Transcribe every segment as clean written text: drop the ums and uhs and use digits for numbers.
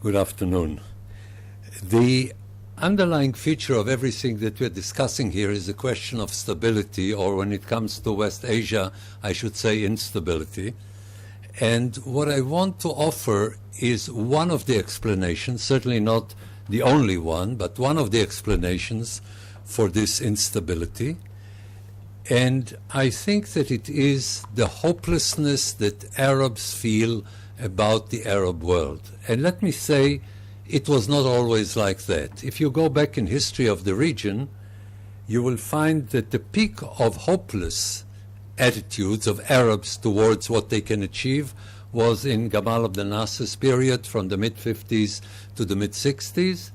Good afternoon. The underlying feature of everything that we're discussing here is a question of stability, or when it comes to West Asia, I should say instability. And what I want to offer is one of the explanations, certainly not the only one, but one of the explanations for this instability. And I think that it is the hopelessness that Arabs feel about the Arab world. And let me say, it was not always like that. If you go back in history of the region, you will find that the peak of hopeless attitudes of Arabs towards what they can achieve was in Gamal Abdel Nasser's period from the mid-50s to the mid-60s.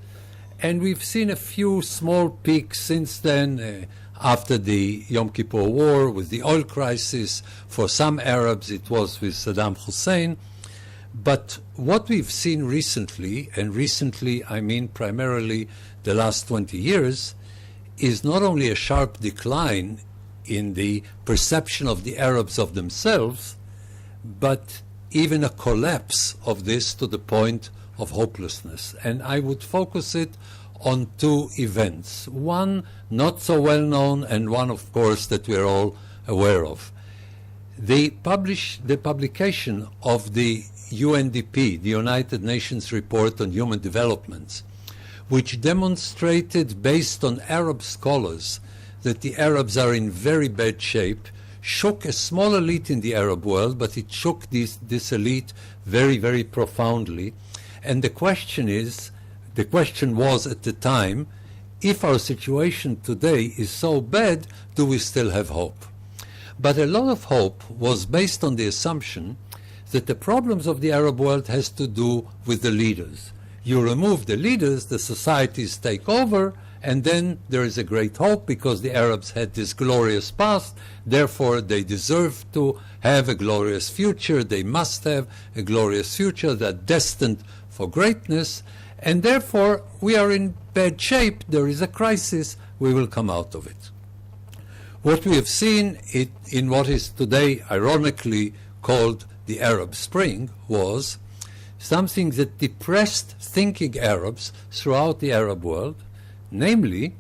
And we've seen a few small peaks since then, after the Yom Kippur War, with the oil crisis. For some Arabs, it was with Saddam Hussein. But what we've seen recently, and recently I mean primarily the last 20 years, is not only a sharp decline in the perception of the Arabs of themselves, but even a collapse of this to the point of hopelessness. And I would focus it on two events. One not so well known, and one, of course, that we're all aware of. The publication of the UNDP, the United Nations Report on Human Development, which demonstrated, based on Arab scholars, that the Arabs are in very bad shape, shook a small elite in the Arab world, but it shook this elite very, very profoundly. And the question was at the time, if our situation today is so bad, do we still have hope? But a lot of hope was based on the assumption that the problems of the Arab world has to do with the leaders. You remove the leaders, the societies take over, and then there is a great hope because the Arabs had this glorious past, therefore they deserve to have a glorious future, they must have a glorious future, they're destined for greatness, and therefore we are in bad shape, there is a crisis, we will come out of it. What we have seen in what is today ironically called the Arab Spring was something that depressed thinking Arabs throughout the Arab world, namely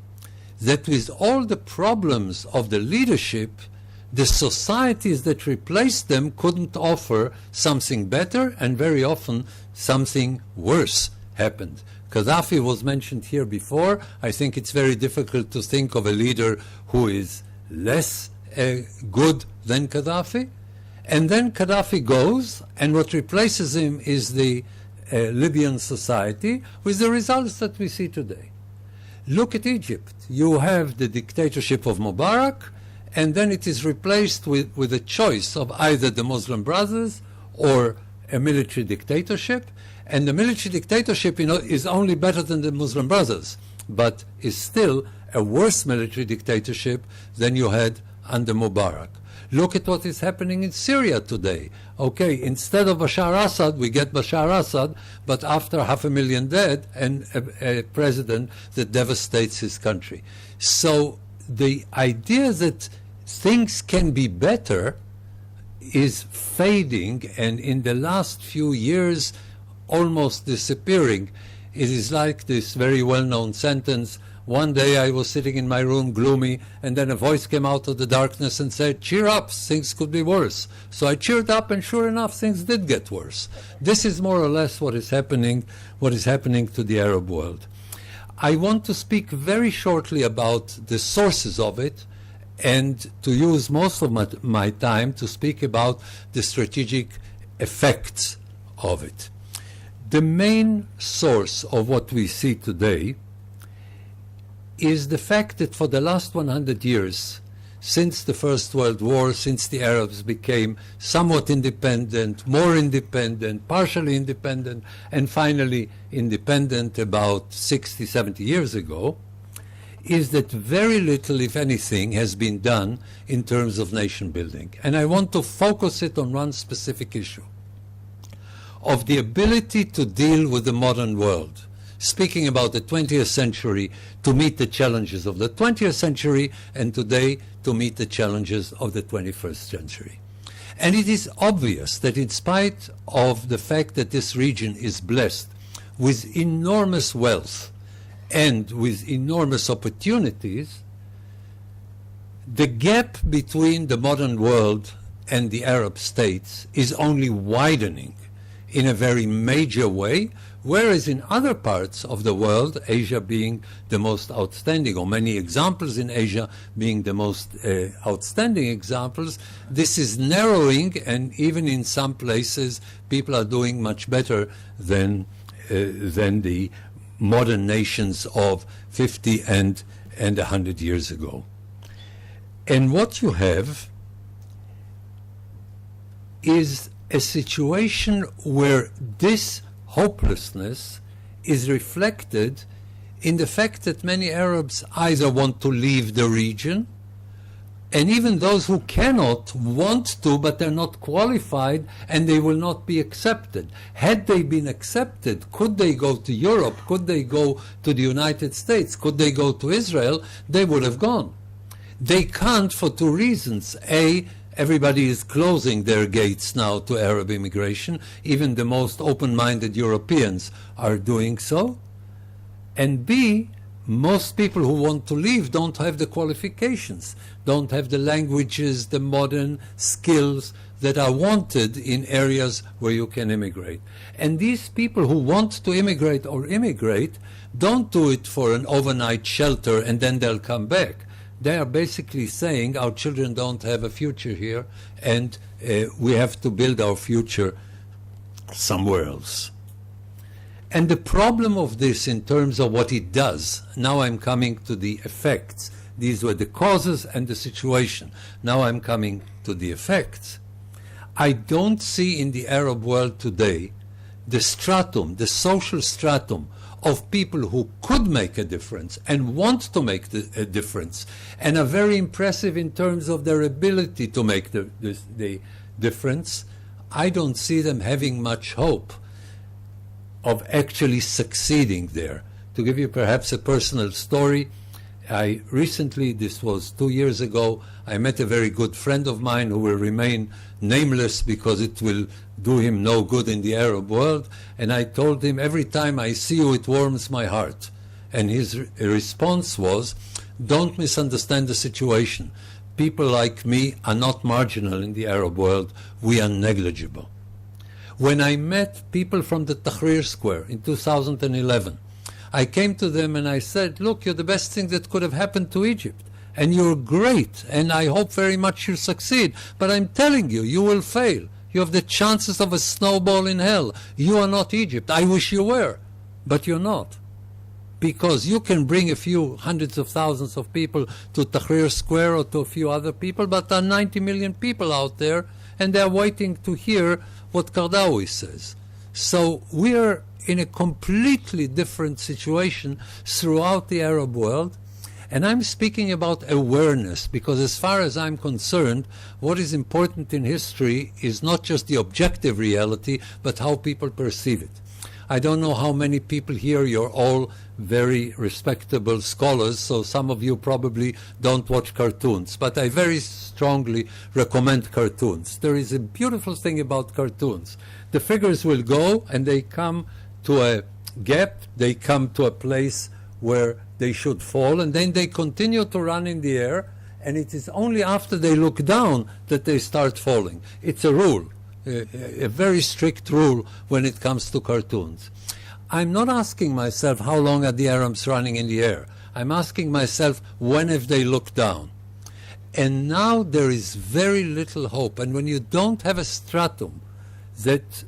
that with all the problems of the leadership, the societies that replaced them couldn't offer something better, and very often something worse happened. Gaddafi was mentioned here before. I think it's very difficult to think of a leader who is less good than Gaddafi. And then Gaddafi goes, and what replaces him is the Libyan society, with the results that we see today. Look at Egypt. You have the dictatorship of Mubarak, and then it is replaced with a choice of either the Muslim Brothers or a military dictatorship. And the military dictatorship, is only better than the Muslim Brothers, but is still a worse military dictatorship than you had under Mubarak. Look at what is happening in Syria today. Okay, instead of Bashar Assad, we get Bashar Assad, but after 500,000 dead and a president that devastates his country. So the idea that things can be better is fading, and in the last few years almost disappearing. It is like this very well-known sentence, one day I was sitting in my room gloomy, and then a voice came out of the darkness and said, cheer up, things could be worse. So I cheered up, and sure enough, things did get worse. This is more or less what is happening to the Arab world. I want to speak very shortly about the sources of it, and to use most of my time to speak about the strategic effects of it. The main source of what we see today is the fact that for the last 100 years, since the First World War, since the Arabs became somewhat independent, more independent, partially independent, and finally independent about 60, 70 years ago, is that very little, if anything, has been done in terms of nation building. And I want to focus it on one specific issue, of the ability to deal with the modern world. Speaking about the 20th century, to meet the challenges of the 20th century, and today to meet the challenges of the 21st century. And it is obvious that in spite of the fact that this region is blessed with enormous wealth and with enormous opportunities, the gap between the modern world and the Arab states is only widening in a very major way, whereas in other parts of the world, Asia being the most outstanding, or many examples in Asia being the most outstanding examples, this is narrowing, and even in some places people are doing much better than the modern nations of 50 and 100 years ago. And what you have is a situation where this hopelessness is reflected in the fact that many Arabs either want to leave the region, and even those who cannot want to, but they're not qualified and they will not be accepted. Had they been accepted, could they go to Europe? Could they go to the United States? Could they go to Israel? They would have gone. They can't for two reasons. A, everybody is closing their gates now to Arab immigration. Even the most open-minded Europeans are doing so. And B, most people who want to leave don't have the qualifications, don't have the languages, the modern skills that are wanted in areas where you can immigrate. And these people who want to immigrate or immigrate don't do it for an overnight shelter and then they'll come back. They are basically saying our children don't have a future here, and we have to build our future somewhere else. And the problem of this in terms of what it does, now I'm coming to the effects. These were the causes and the situation. Now I'm coming to the effects. I don't see in the Arab world today the stratum, the social stratum of people who could make a difference and want to make a difference and are very impressive in terms of their ability to make the difference. I don't see them having much hope of actually succeeding there. To give you perhaps a personal story, I recently, this was 2 years ago, I met a very good friend of mine who will remain nameless because it will do him no good in the Arab world, and I told him, every time I see you it warms my heart. And his response was, don't misunderstand the situation. People like me are not marginal in the Arab world, we are negligible. When I met people from the Tahrir Square in 2011, I came to them and I said, look, you're the best thing that could have happened to Egypt. And you're great, and I hope very much you succeed. But I'm telling you, you will fail. You have the chances of a snowball in hell. You are not Egypt. I wish you were, but you're not. Because you can bring a few hundreds of thousands of people to Tahrir Square or to a few other people, but there are 90 million people out there, and they're waiting to hear what Qardawi says. So we are in a completely different situation throughout the Arab world. And I'm speaking about awareness, because as far as I'm concerned, what is important in history is not just the objective reality, but how people perceive it. I don't know how many people here, you're all very respectable scholars, so some of you probably don't watch cartoons, but I very strongly recommend cartoons. There is a beautiful thing about cartoons. The figures will go and they come to a gap, they come to a place where they should fall, and then they continue to run in the air, and it is only after they look down that they start falling. It's a rule, a very strict rule when it comes to cartoons. I'm not asking myself how long are the Arabs running in the air. I'm asking myself, when have they looked down? And now there is very little hope. And when you don't have a stratum that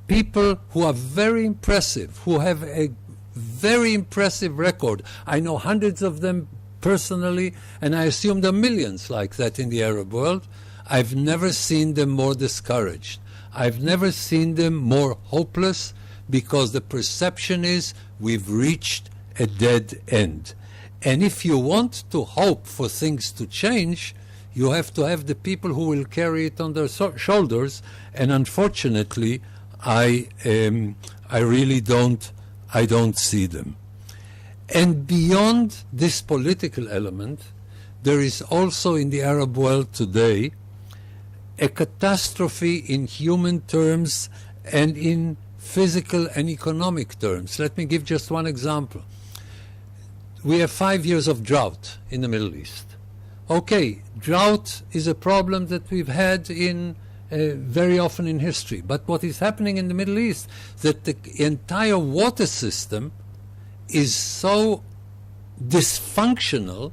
people who are very impressive, who have a very impressive record, I know hundreds of them personally, and I assume there are millions like that in the Arab world, I've never seen them more discouraged. I've never seen them more hopeless, because the perception is we've reached a dead end. And if you want to hope for things to change, you have to have the people who will carry it on their shoulders, and unfortunately I really don't see them. And beyond this political element, there is also in the Arab world today a catastrophe in human terms and in physical and economic terms. Let me give just one example. We have 5 years of drought in the Middle East. Okay, drought is a problem that we've had in very often in history. But what is happening in the Middle East, that the entire water system is so dysfunctional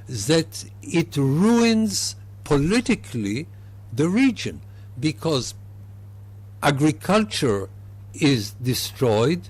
that it ruins politically the region, because agriculture is destroyed,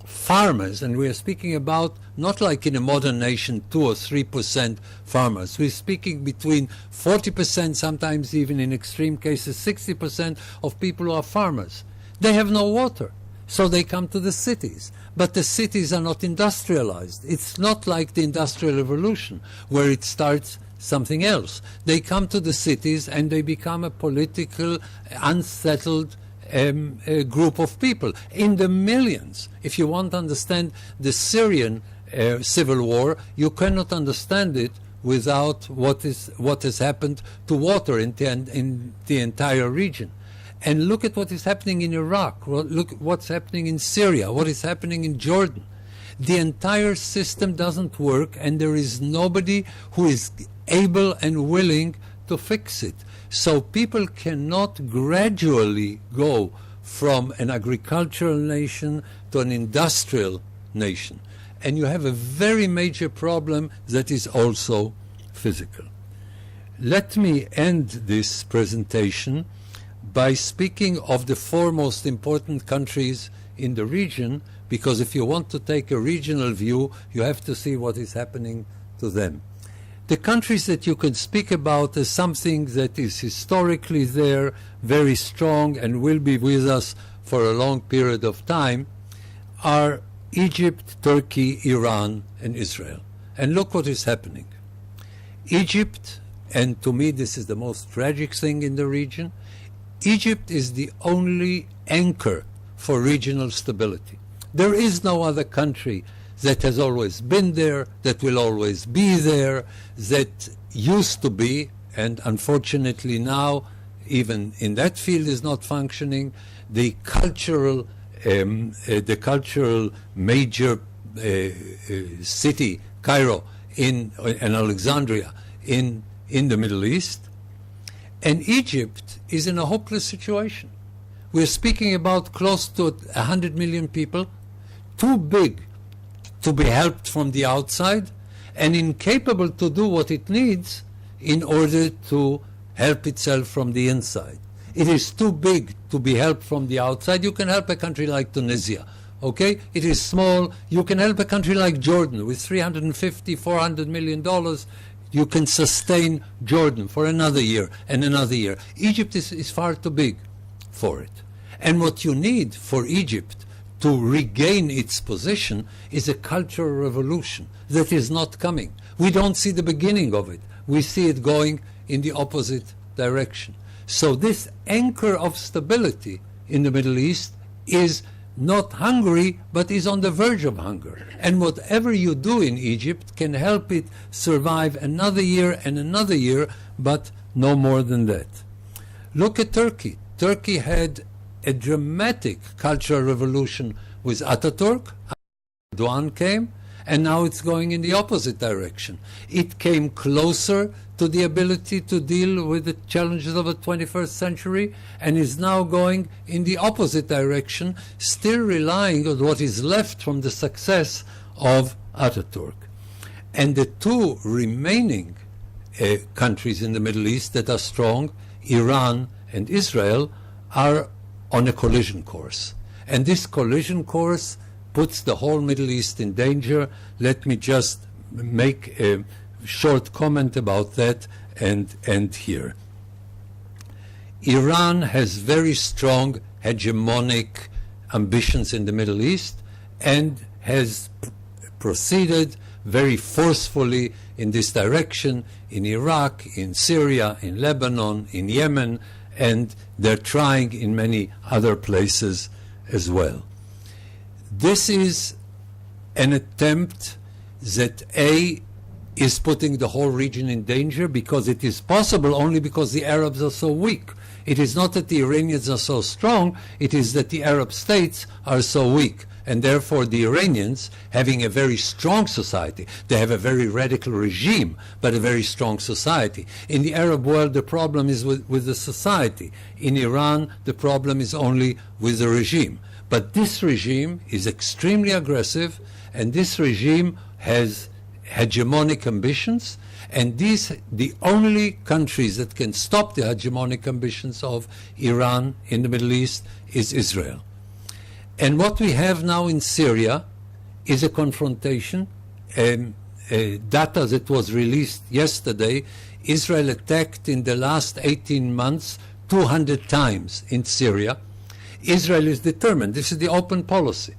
farmers, and we are speaking about not like in a modern nation 2 or 3% farmers. We're speaking between 40%, sometimes even in extreme cases 60% of people who are farmers. They have no water, so they come to the cities. But the cities are not industrialized. It's not like the Industrial Revolution, where it starts something else. They come to the cities and they become a political, unsettled group of people in the millions. If you want to understand the Syrian civil war, you cannot understand it without what has happened to water in the entire region. And look at what is happening in Iraq. Look what's happening in Syria, what is happening in Jordan. The entire system doesn't work, and there is nobody who is able and willing to fix it. So people cannot gradually go from an agricultural nation to an industrial nation. And you have a very major problem that is also physical. Let me end this presentation by speaking of the 4 most important countries in the region, because if you want to take a regional view, you have to see what is happening to them. The countries that you can speak about as something that is historically there, very strong, and will be with us for a long period of time, are Egypt, Turkey, Iran, and Israel. And look what is happening. Egypt, and to me this is the most tragic thing in the region, Egypt is the only anchor for regional stability. There is no other country that has always been there, that will always be there, that used to be, and unfortunately now even in that field is not functioning. The cultural major city, Cairo, and Alexandria in the Middle East. And Egypt is in a hopeless situation. We're speaking about close to 100 million people, too big to be helped from the outside, and incapable to do what it needs in order to help itself from the inside. It is too big to be helped from the outside. You can help a country like Tunisia, okay? It is small. You can help a country like Jordan with $350, $400 million. You can sustain Jordan for another year and another year. Egypt is far too big for it. And what you need for Egypt to regain its position is a cultural revolution that is not coming. We don't see the beginning of it. We see it going in the opposite direction. So this anchor of stability in the Middle East is not hungry, but is on the verge of hunger. And whatever you do in Egypt can help it survive another year and another year, but no more than that. Look at Turkey. Turkey had a dramatic cultural revolution with Ataturk. Erdogan came, and now it's going in the opposite direction. It came closer to the ability to deal with the challenges of the 21st century, and is now going in the opposite direction, still relying on what is left from the success of Ataturk. And the 2 remaining countries in the Middle East that are strong, Iran and Israel, are on a collision course. And this collision course puts the whole Middle East in danger. Let me just make a short comment about that and end here. Iran has very strong hegemonic ambitions in the Middle East and has proceeded very forcefully in this direction in Iraq, in Syria, in Lebanon, in Yemen, and they're trying in many other places as well. This is an attempt that is putting the whole region in danger, because it is possible only because the Arabs are so weak. It is not that the Iranians are so strong, it is that the Arab states are so weak. And therefore the Iranians, having a very strong society, they have a very radical regime, but a very strong society. In the Arab world, the problem is with the society. In Iran, the problem is only with the regime. But this regime is extremely aggressive, and this regime has hegemonic ambitions, and the only countries that can stop the hegemonic ambitions of Iran in the Middle East is Israel. And what we have now in Syria is a confrontation. Data that was released yesterday, Israel attacked in the last 18 months 200 times in Syria. Israel is determined, this is the open policy,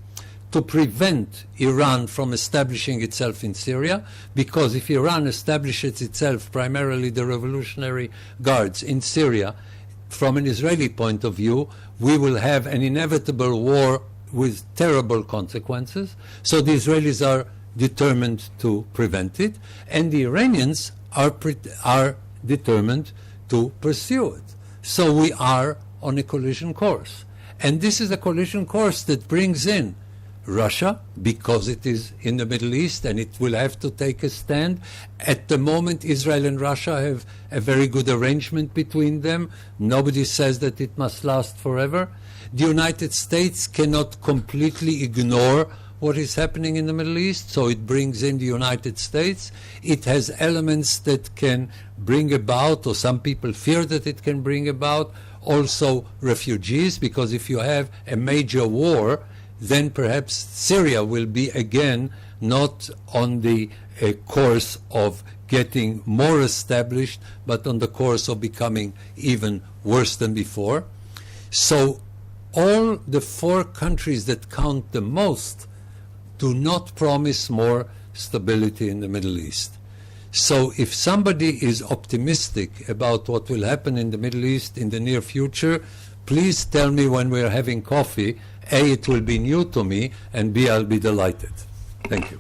to prevent Iran from establishing itself in Syria, because if Iran establishes itself, primarily the Revolutionary Guards in Syria, from an Israeli point of view, we will have an inevitable war with terrible consequences. So the Israelis are determined to prevent it, and the Iranians are determined to pursue it. So we are on a collision course. And this is a collision course that brings in Russia, because it is in the Middle East and it will have to take a stand. At the moment, Israel and Russia have a very good arrangement between them. Nobody says that it must last forever. The United States cannot completely ignore what is happening in the Middle East, so it brings in the United States. It has elements that can bring about, or some people fear that it can bring about, also refugees, because if you have a major war, then perhaps Syria will be again not on the course of getting more established, but on the course of becoming even worse than before. So all the four countries that count the most do not promise more stability in the Middle East. So if somebody is optimistic about what will happen in the Middle East in the near future, please tell me when we're having coffee. A, it will be new to me, and B, I'll be delighted. Thank you.